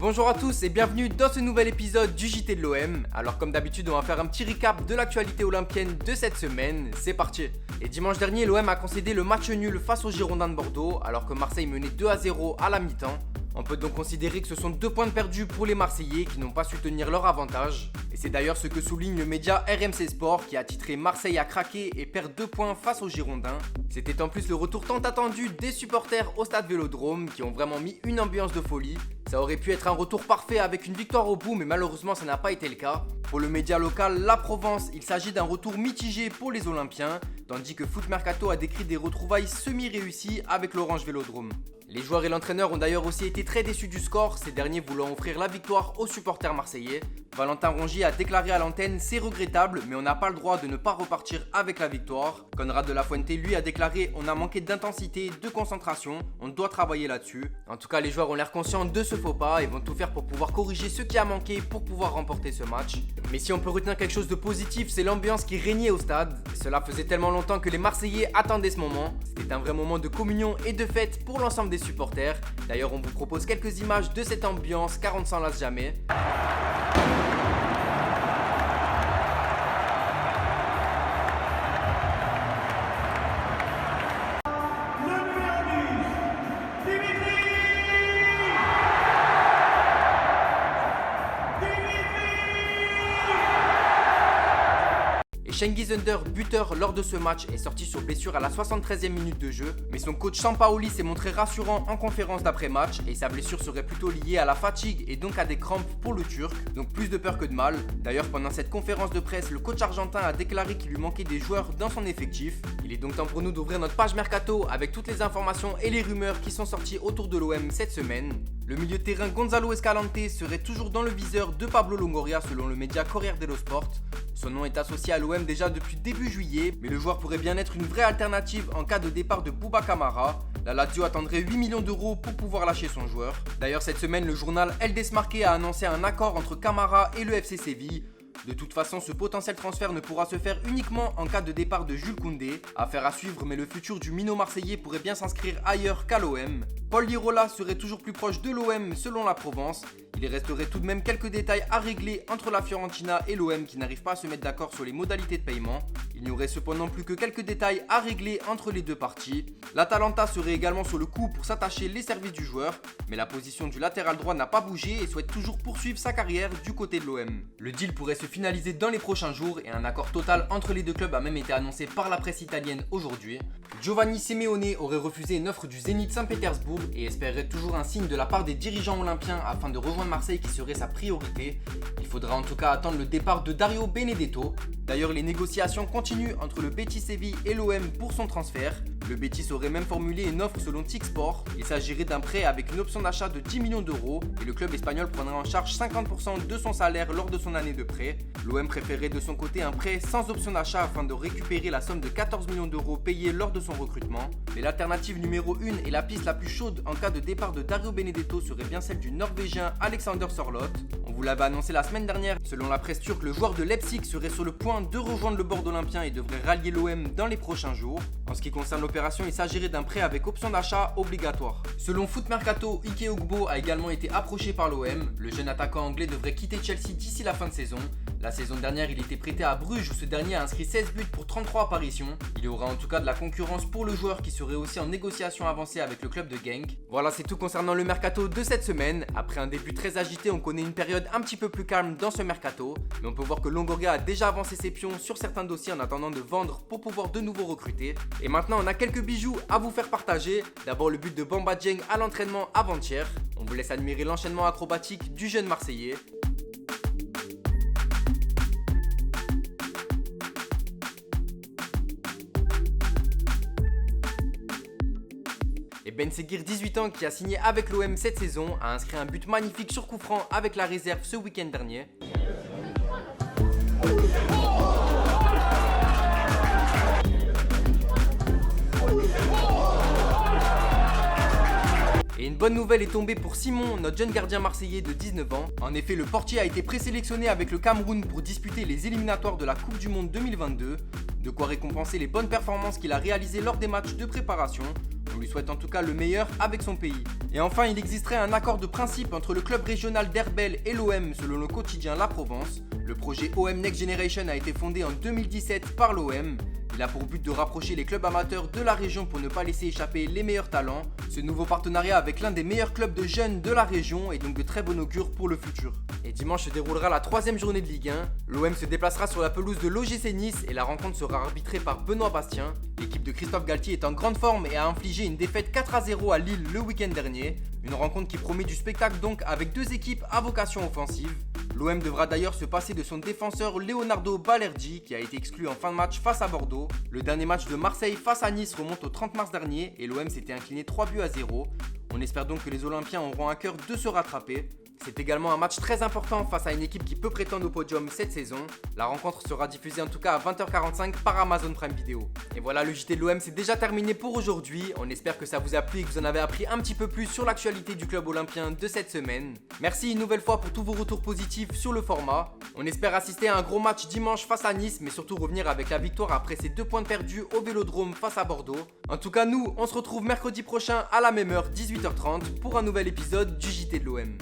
Bonjour à tous et bienvenue dans ce nouvel épisode du JT de l'OM. Alors comme d'habitude on va faire un petit recap de l'actualité olympienne de cette semaine, c'est parti. Et dimanche dernier l'OM a concédé le match nul face aux Girondins de Bordeaux alors que Marseille menait 2-0 à la mi-temps. On peut donc considérer que ce sont 2 points de perdus pour les Marseillais qui n'ont pas su tenir leur avantage. Et c'est d'ailleurs ce que souligne le média RMC Sport qui a titré Marseille a craqué et perd 2 points face aux Girondins. C'était en plus le retour tant attendu des supporters au stade Vélodrome qui ont vraiment mis une ambiance de folie. Ça aurait pu être un retour parfait avec une victoire au bout mais malheureusement ça n'a pas été le cas. Pour le média local La Provence, il s'agit d'un retour mitigé pour les Olympiens, tandis que Foot Mercato a décrit des retrouvailles semi-réussies avec l'Orange Vélodrome. Les joueurs et l'entraîneur ont d'ailleurs aussi été très déçus du score, ces derniers voulant offrir la victoire aux supporters marseillais. Valentin Rongier a déclaré à l'antenne « C'est regrettable, mais on n'a pas le droit de ne pas repartir avec la victoire ». Conrad de la Fuente lui a déclaré « On a manqué d'intensité, de concentration, on doit travailler là-dessus ». En tout cas, les joueurs ont l'air conscients de ce faux pas et vont tout faire pour pouvoir corriger ce qui a manqué pour pouvoir remporter ce match. Mais si on peut retenir quelque chose de positif, c'est l'ambiance qui régnait au stade. Cela faisait tellement longtemps que les Marseillais attendaient ce moment. C'était un vrai moment de communion et de fête pour l'ensemble des supporters. D'ailleurs, on vous propose quelques images de cette ambiance car on ne s'en lasse jamais. Cengiz Ünder, buteur lors de ce match, est sorti sur blessure à la 73e minute de jeu, mais son coach Sampaoli s'est montré rassurant en conférence d'après-match et sa blessure serait plutôt liée à la fatigue et donc à des crampes pour le Turc, donc plus de peur que de mal. D'ailleurs, pendant cette conférence de presse, le coach argentin a déclaré qu'il lui manquait des joueurs dans son effectif. Il est donc temps pour nous d'ouvrir notre page Mercato avec toutes les informations et les rumeurs qui sont sorties autour de l'OM cette semaine. Le milieu de terrain Gonzalo Escalante serait toujours dans le viseur de Pablo Longoria selon le média Corriere dello Sport. Son nom est associé à l'OM déjà depuis début juillet, mais le joueur pourrait bien être une vraie alternative en cas de départ de Bouba Kamara. La Lazio attendrait 8 millions d'euros pour pouvoir lâcher son joueur. D'ailleurs cette semaine, le journal El Desmarque a annoncé un accord entre Kamara et le FC Séville. De toute façon, ce potentiel transfert ne pourra se faire uniquement en cas de départ de Jules Koundé. Affaire à suivre, mais le futur du minot marseillais pourrait bien s'inscrire ailleurs qu'à l'OM. Paul Lirola serait toujours plus proche de l'OM selon la Provence. Il resterait tout de même quelques détails à régler entre la Fiorentina et l'OM qui n'arrivent pas à se mettre d'accord sur les modalités de paiement. Il n'y aurait cependant plus que quelques détails à régler entre les deux parties. L'Atalanta serait également sur le coup pour s'attacher les services du joueur, mais la position du latéral droit n'a pas bougé et souhaite toujours poursuivre sa carrière du côté de l'OM. Le deal pourrait se finaliser dans les prochains jours et un accord total entre les deux clubs a même été annoncé par la presse italienne aujourd'hui. Giovanni Simeone aurait refusé une offre du Zénith Saint-Pétersbourg et espérerait toujours un signe de la part des dirigeants olympiens afin de rejoindre Marseille qui serait sa priorité. Il faudra en tout cas attendre le départ de Dario Benedetto. D'ailleurs, les négociations continuent entre le Betis Séville et l'OM pour son transfert. Le Betis aurait même formulé une offre selon Tixsport. Il s'agirait d'un prêt avec une option d'achat de 10 millions d'euros et le club espagnol prendrait en charge 50% de son salaire lors de son année de prêt. L'OM préférait de son côté un prêt sans option d'achat afin de récupérer la somme de 14 millions d'euros payée lors de son recrutement. Mais l'alternative numéro 1 et la piste la plus chaude en cas de départ de Dario Benedetto serait bien celle du Norvégien Alexander Sørloth. On vous l'avait annoncé la semaine dernière. Selon la presse turque, le joueur de Leipzig serait sur le point de rejoindre le bord olympien et devrait rallier l'OM dans les prochains jours. En ce qui concerne l'opération, il s'agirait d'un prêt avec option d'achat obligatoire. Selon Foot Mercato, Ike Ugbo a également été approché par l'OM. Le jeune attaquant anglais devrait quitter Chelsea d'ici la fin de saison. La saison dernière, il était prêté à Bruges où ce dernier a inscrit 16 buts pour 33 apparitions. Il y aura en tout cas de la concurrence pour le joueur qui serait aussi en négociation avancée avec le club de Genk. Voilà, c'est tout concernant le mercato de cette semaine. Après un début très agité, on connaît une période un petit peu plus calme dans ce mercato. Mais on peut voir que Longoria a déjà avancé ses pions sur certains dossiers en attendant de vendre pour pouvoir de nouveau recruter. Et maintenant, on a quelques bijoux à vous faire partager. D'abord, le but de Bamba Dieng à l'entraînement avant-hier. On vous laisse admirer l'enchaînement acrobatique du jeune Marseillais. Et Ben Seguir, 18 ans, qui a signé avec l'OM cette saison, a inscrit un but magnifique sur coup franc avec la réserve ce week-end dernier. Et une bonne nouvelle est tombée pour Simon, notre jeune gardien marseillais de 19 ans. En effet, le portier a été présélectionné avec le Cameroun pour disputer les éliminatoires de la Coupe du Monde 2022. De quoi récompenser les bonnes performances qu'il a réalisées lors des matchs de préparation. On lui souhaite en tout cas le meilleur avec son pays. Et enfin, il existerait un accord de principe entre le club régional d'Herbel et l'OM selon le quotidien La Provence. Le projet OM Next Generation a été fondé en 2017 par l'OM. Il a pour but de rapprocher les clubs amateurs de la région pour ne pas laisser échapper les meilleurs talents. Ce nouveau partenariat avec l'un des meilleurs clubs de jeunes de la région est donc de très bon augure pour le futur. Et dimanche se déroulera la 3e journée de Ligue 1. L'OM se déplacera sur la pelouse de l'OGC Nice et la rencontre sera arbitrée par Benoît Bastien. L'équipe de Christophe Galtier est en grande forme et a infligé une défaite 4-0 à Lille le week-end dernier. Une rencontre qui promet du spectacle donc avec deux équipes à vocation offensive. L'OM devra d'ailleurs se passer de son défenseur Leonardo Balerdi qui a été exclu en fin de match face à Bordeaux. Le dernier match de Marseille face à Nice remonte au 30 mars dernier et l'OM s'était incliné 3-0. On espère donc que les Olympiens auront à cœur de se rattraper. C'est également un match très important face à une équipe qui peut prétendre au podium cette saison. La rencontre sera diffusée en tout cas à 20h45 par Amazon Prime Video. Et voilà, le JT de l'OM c'est déjà terminé pour aujourd'hui. On espère que ça vous a plu et que vous en avez appris un petit peu plus sur l'actualité du club olympien de cette semaine. Merci une nouvelle fois pour tous vos retours positifs sur le format. On espère assister à un gros match dimanche face à Nice, mais surtout revenir avec la victoire après ces 2 points perdus au Vélodrome face à Bordeaux. En tout cas, nous, on se retrouve mercredi prochain à la même heure, 18h30, pour un nouvel épisode du JT de l'OM.